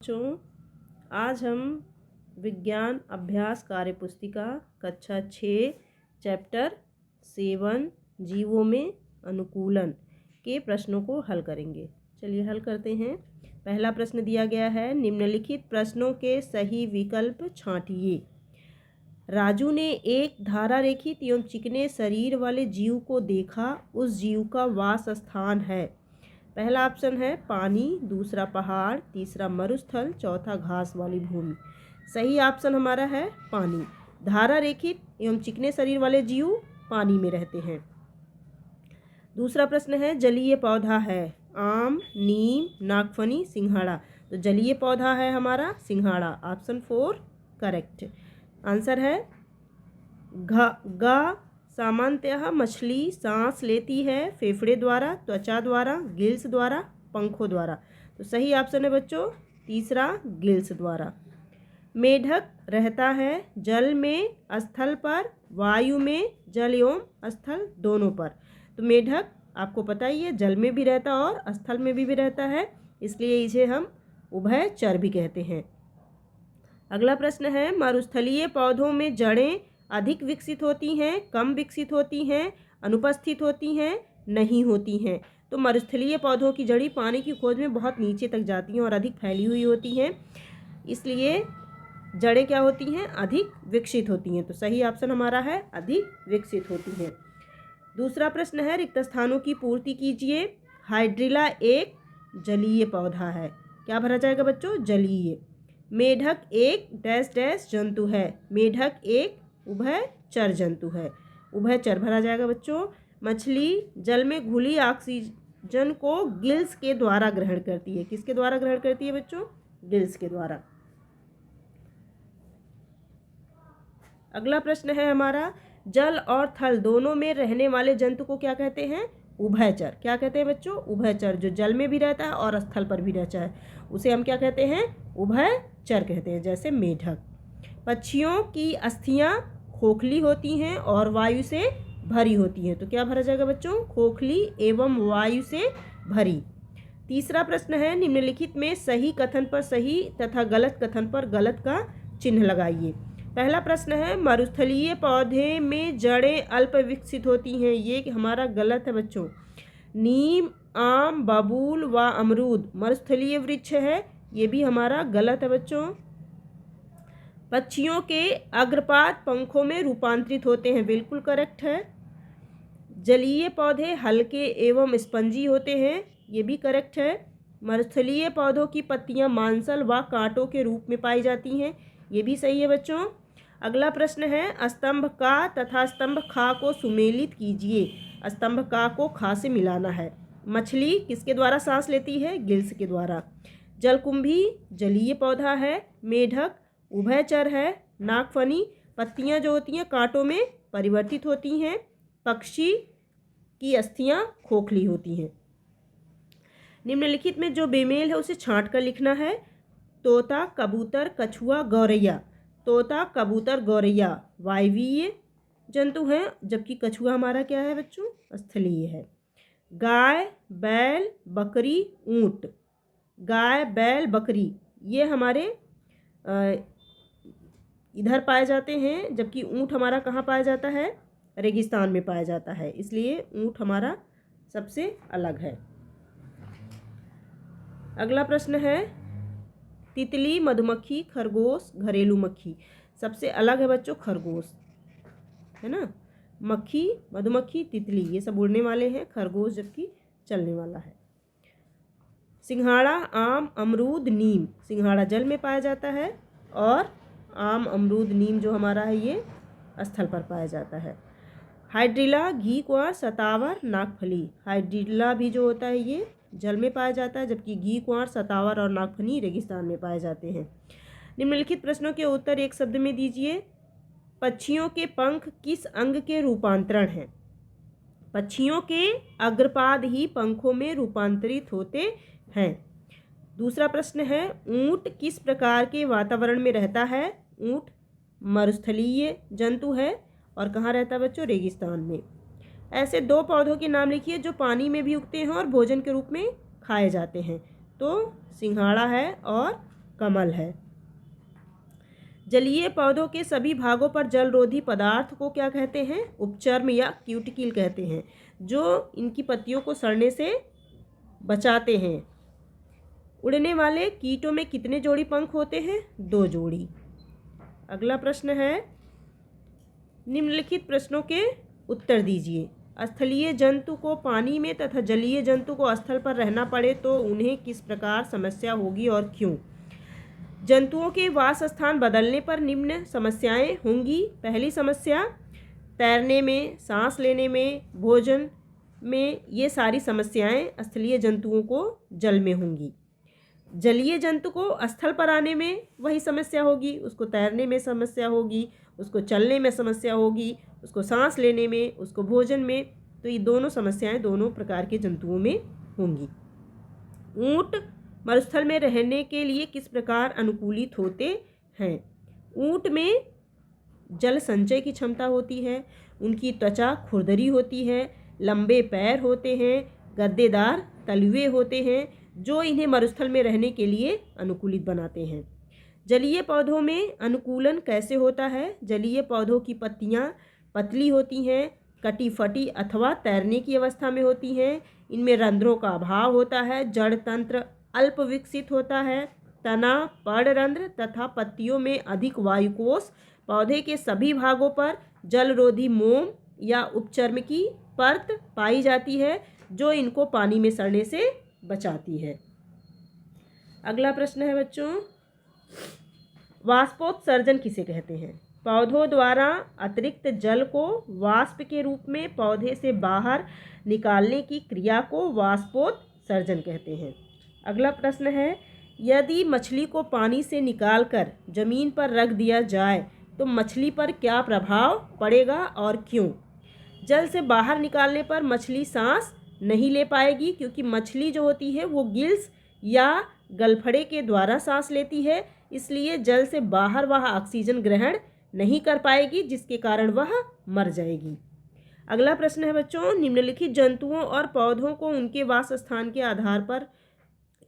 बच्चों, आज हम विज्ञान अभ्यास कार्य पुस्तिका कक्षा 6 चैप्टर 7 जीवों में अनुकूलन के प्रश्नों को हल करेंगे। चलिए हल करते हैं। पहला प्रश्न दिया गया है, निम्नलिखित प्रश्नों के सही विकल्प छांटिए। राजू ने एक धारा रेखित एवं चिकने शरीर वाले जीव को देखा। उस जीव का वास स्थान है। पहला ऑप्शन है पानी, दूसरा पहाड़, तीसरा मरुस्थल, चौथा घास वाली भूमि। सही ऑप्शन हमारा है पानी। धारा रेखित एवं चिकने शरीर वाले जीव पानी में रहते हैं। दूसरा प्रश्न है, जलीय पौधा है आम, नीम, नागफनी, सिंघाड़ा। तो जलीय पौधा है हमारा सिंघाड़ा। ऑप्शन 4 करेक्ट आंसर है। ग सामान्यतः मछली सांस लेती है फेफड़े द्वारा, त्वचा द्वारा, गिल्स द्वारा, पंखों द्वारा। तो सही ऑप्शन है बच्चों तीसरा गिल्स द्वारा। मेढक रहता है जल में, स्थल पर, वायु में, जल एवं स्थल दोनों पर। तो मेढक आपको पता ही है जल में भी रहता है और स्थल में भी रहता है, इसलिए इसे हम उभयचर भी कहते हैं। अगला प्रश्न है, मरुस्थलीय पौधों में जड़ें अधिक विकसित होती हैं, कम विकसित होती हैं, अनुपस्थित होती हैं, नहीं होती हैं। तो मरुस्थलीय पौधों की जड़ी पानी की खोज में बहुत नीचे तक जाती हैं और अधिक फैली हुई होती हैं, इसलिए जड़ें क्या होती हैं अधिक विकसित होती हैं। तो सही ऑप्शन हमारा है अधिक विकसित होती हैं। दूसरा प्रश्न है, रिक्त स्थानों की पूर्ति कीजिए। हाइड्रिला एक जलीय पौधा है। क्या भरा जाएगा बच्चों जलीय। मेढक एक डैश डैश जंतु है। मेढक एक उभयचर जंतु है। उभयचर भरा जाएगा बच्चों। मछली जल में घुली ऑक्सीजन को गिल्स के द्वारा ग्रहण करती है। किसके द्वारा ग्रहण करती है बच्चों गिल्स के द्वारा। अगला प्रश्न है हमारा, जल और थल दोनों में रहने वाले जंतु को क्या कहते हैं उभयचर। क्या कहते हैं बच्चों उभयचर। जो जल में भी रहता है और स्थल पर भी रहता है उसे हम क्या कहते हैं उभयचर कहते हैं। जैसे मेढक। पक्षियों की अस्थियां खोखली होती हैं और वायु से भरी होती हैं। तो क्या भरा जाएगा बच्चों खोखली एवं वायु से भरी। तीसरा प्रश्न है, निम्नलिखित में सही कथन पर सही तथा गलत कथन पर गलत का चिन्ह लगाइए। पहला प्रश्न है, मरुस्थलीय पौधे में जड़ें अल्प विकसित होती हैं। ये हमारा गलत है बच्चों। नीम, आम, बबूल व अमरूद मरुस्थलीय वृक्ष है, ये भी हमारा गलत है बच्चों। पक्षियों के अग्रपाद पंखों में रूपांतरित होते हैं, बिल्कुल करेक्ट है। जलीय पौधे हल्के एवं स्पंजी होते हैं, ये भी करेक्ट है। मरुस्थलीय पौधों की पत्तियां मांसल व कांटों के रूप में पाई जाती हैं, ये भी सही है बच्चों। अगला प्रश्न है, स्तंभ का तथा स्तंभ खा को सुमेलित कीजिए। स्तंभ का को खा से मिलाना है। मछली किसके द्वारा सांस लेती है गिल्स के द्वारा। जलकुंभी जलीय पौधा है। मेढक उभयचर है। नागफनी पत्तियां जो होती हैं कांटों में परिवर्तित होती हैं। पक्षी की अस्थियां खोखली होती हैं। निम्नलिखित में जो बेमेल है उसे छांट कर लिखना है। तोता, कबूतर, कछुआ, गौरैया। तोता, कबूतर, गौरैया वायवीय जंतु हैं, जबकि कछुआ हमारा क्या है बच्चों स्थलीय है। गाय, बैल, बकरी, ऊंट। गाय, बैल, बकरी ये हमारे इधर पाए जाते हैं, जबकि ऊंट हमारा कहाँ पाया जाता है रेगिस्तान में पाया जाता है, इसलिए ऊंट हमारा सबसे अलग है। अगला प्रश्न है, तितली, मधुमक्खी, खरगोश, घरेलू मक्खी। सबसे अलग है बच्चों खरगोश, है ना। मक्खी, मधुमक्खी, तितली ये सब उड़ने वाले हैं, खरगोश जबकि चलने वाला है। सिंघाड़ा, आम, अमरूद, नीम। सिंघाड़ा जल में पाया जाता है और आम, अमरूद, नीम जो हमारा है ये स्थल पर पाया जाता है। हाइड्रिला, घी कुआं, सतावर, नागफली। हाइड्रिला भी जो होता है ये जल में पाया जाता है, जबकि घी कुआं, सतावर और नागफनी रेगिस्तान में पाए जाते हैं। निम्नलिखित प्रश्नों के उत्तर एक शब्द में दीजिए। पक्षियों के पंख किस अंग के रूपांतरण हैं। पक्षियों के अग्रपाद ही पंखों में रूपांतरित होते हैं। दूसरा प्रश्न है, ऊंट किस प्रकार के वातावरण में रहता है। ऊंट मरुस्थलीय जंतु है और कहाँ रहता है बच्चों रेगिस्तान में। ऐसे दो पौधों के नाम लिखिए जो पानी में भी उगते हैं और भोजन के रूप में खाए जाते हैं। तो सिंघाड़ा है और कमल है। जलीय पौधों के सभी भागों पर जलरोधी पदार्थ को क्या कहते हैं? उपचर्म या क्यूटिकल कहते हैं, जो इनकी पत्तियों को सड़ने से बचाते हैं। उड़ने वाले कीटों में कितने जोड़ी पंख होते हैं? 2 जोड़ी। अगला प्रश्न है, निम्नलिखित प्रश्नों के उत्तर दीजिए। स्थलीय जंतु को पानी में तथा जलीय जंतु को स्थल पर रहना पड़े तो उन्हें किस प्रकार समस्या होगी और क्यों? जंतुओं के वास स्थान बदलने पर निम्न समस्याएं होंगी। पहली समस्या, तैरने में, सांस लेने में, भोजन में, ये सारी समस्याएं स्थलीय जंतुओं को जल में होंगी। जलीय जंतु को स्थल पर आने में वही समस्या होगी, उसको तैरने में समस्या होगी, उसको चलने में समस्या होगी, उसको सांस लेने में, उसको भोजन में। तो ये दोनों समस्याएं दोनों प्रकार के जंतुओं में होंगी। ऊंट मरुस्थल में रहने के लिए किस प्रकार अनुकूलित होते हैं? ऊंट में जल संचय की क्षमता होती है, उनकी त्वचा खुरदरी होती है, लंबे पैर होते हैं, गद्देदार तलवे होते हैं, जो इन्हें मरुस्थल में रहने के लिए अनुकूलित बनाते हैं। जलीय पौधों में अनुकूलन कैसे होता है? जलीय पौधों की पत्तियां पतली होती हैं, कटी फटी अथवा तैरने की अवस्था में होती हैं। इनमें रंध्रों का अभाव होता है, जड़ तंत्र अल्प विकसित होता है, तना पर्णरंध्र तथा पत्तियों में अधिक वायुकोश। पौधे के सभी भागों पर जलरोधी मोम या उपचर्म की परत पाई जाती है, जो इनको पानी में सड़ने से बचाती है। अगला प्रश्न है बच्चों, वाष्पोत्सर्जन किसे कहते हैं? पौधों द्वारा अतिरिक्त जल को वाष्प के रूप में पौधे से बाहर निकालने की क्रिया को वाष्पोत्सर्जन कहते हैं। अगला प्रश्न है, यदि मछली को पानी से निकालकर जमीन पर रख दिया जाए तो मछली पर क्या प्रभाव पड़ेगा और क्यों? जल से बाहर निकालने पर मछली सांस नहीं ले पाएगी, क्योंकि मछली जो होती है वो गिल्स या गलफड़े के द्वारा सांस लेती है, इसलिए जल से बाहर वह ऑक्सीजन ग्रहण नहीं कर पाएगी, जिसके कारण वह मर जाएगी। अगला प्रश्न है बच्चों, निम्नलिखित जंतुओं और पौधों को उनके वास स्थान के आधार पर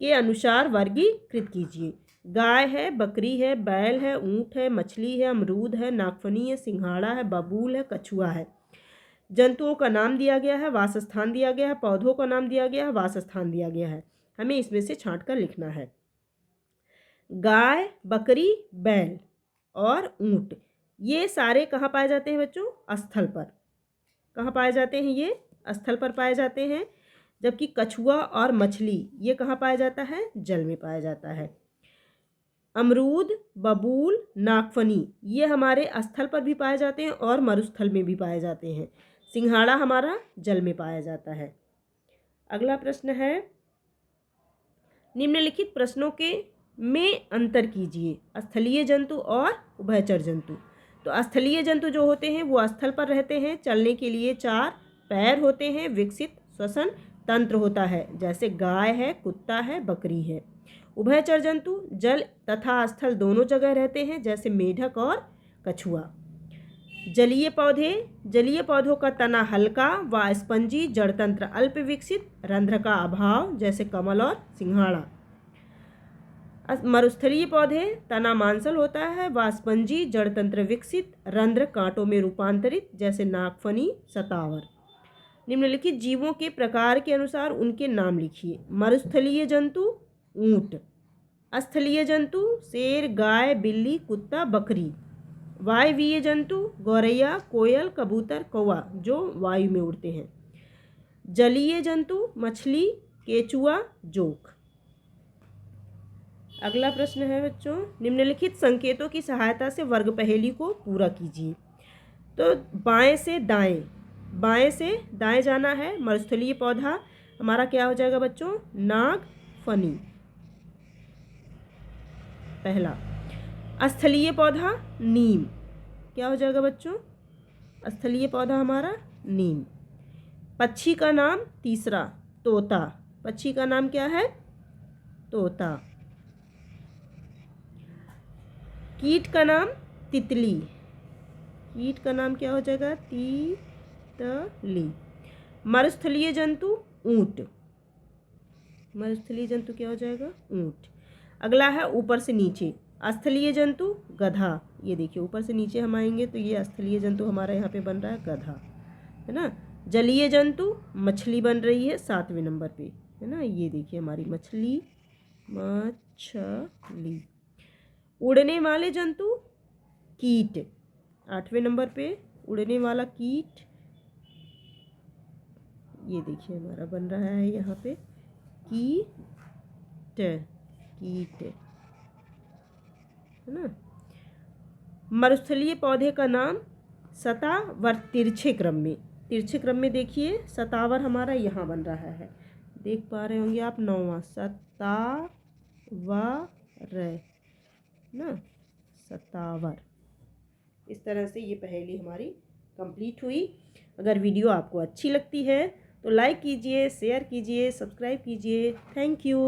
के अनुसार वर्गीकृत कीजिए। गाय है, बकरी है, बैल है, ऊंट है, मछली है, अमरूद है, नागफनी है, सिंघाड़ा है, बबूल है, कछुआ है। जंतुओं का नाम दिया गया है, वासस्थान दिया गया है, पौधों का नाम दिया गया है, वासस्थान दिया गया है। हमें इसमें से छांट कर लिखना है। गाय, बकरी, बैल और ऊंट, ये सारे कहाँ पाए जाते हैं बच्चों? स्थल पर। कहाँ पाए जाते हैं? ये स्थल पर पाए जाते हैं। जबकि कछुआ और मछली ये कहाँ पाया जाता है? जल में पाया जाता है। अमरूद, बबूल, नागफनी ये हमारे स्थल पर भी पाए जाते हैं और मरुस्थल में भी पाए जाते हैं। सिंघाड़ा हमारा जल में पाया जाता है। अगला प्रश्न है, निम्नलिखित प्रश्नों के में अंतर कीजिए। स्थलीय जंतु और उभयचर जंतु। तो स्थलीय जंतु जो होते हैं वो स्थल पर रहते हैं, चलने के लिए 4 पैर होते हैं, विकसित श्वसन तंत्र होता है, जैसे गाय है, कुत्ता है, बकरी है। उभयचर जंतु जल तथा स्थल दोनों जगह रहते हैं, जैसे मेढक और कछुआ। जलीय पौधे, जलीय पौधों का तना हल्का व स्पंजी, जड़तंत्र अल्प विकसित, रंध्र का अभाव, जैसे कमल और सिंघाड़ा। मरुस्थलीय पौधे तना मांसल होता है व स्पंजी, जड़तंत्र विकसित, रंध्र कांटों में रूपांतरित, जैसे नागफनी, सतावर। निम्नलिखित जीवों के प्रकार के अनुसार उनके नाम लिखिए। मरुस्थलीय जंतु ऊंट, स्थलीय जंतु शेर, गाय, बिल्ली, कुत्ता, बकरी। वायवीय जंतु गौरैया, कोयल, कबूतर, कौवा जो वायु में उड़ते हैं। जलीय जंतु मछली, केचुआ, जोक। अगला प्रश्न है बच्चों, निम्नलिखित संकेतों की सहायता से वर्ग पहेली को पूरा कीजिए। तो बाएं से दाएं, बाएं से दाएं जाना है। मरुस्थलीय पौधा हमारा क्या हो जाएगा बच्चों? नागफनी पहला। स्थलीय पौधा नीम, क्या हो जाएगा बच्चों? स्थलीय पौधा हमारा नीम। पक्षी का नाम तीसरा तोता, पक्षी का नाम क्या है? तोता। कीट का नाम तितली, कीट का नाम क्या हो जाएगा? तितली। मरुस्थलीय जंतु ऊंट, मरुस्थलीय जंतु क्या हो जाएगा? ऊंट। अगला है ऊपर से नीचे, स्थलीय जंतु गधा। ये देखिए ऊपर से नीचे हम आएंगे तो ये स्थलीय जंतु हमारा यहाँ पे बन रहा है गधा, है ना। जलीय जंतु मछली बन रही है 7वें नंबर पे, है ना। ये देखिए हमारी मछली, मछली। उड़ने वाले जंतु कीट, 8वें नंबर पे उड़ने वाला कीट। ये देखिए हमारा बन रहा है यहाँ पे कीट, कीट, है ना। मरुस्थलीय पौधे का नाम सतावर, तिरछे क्रम में, तिरछे क्रम में देखिए सतावर हमारा यहाँ बन रहा है, देख पा रहे होंगे आप, 9वां सतावर, ना, सतावर। इस तरह से ये पहेली हमारी कंप्लीट हुई। अगर वीडियो आपको अच्छी लगती है तो लाइक कीजिए, शेयर कीजिए, सब्सक्राइब कीजिए। Thank you.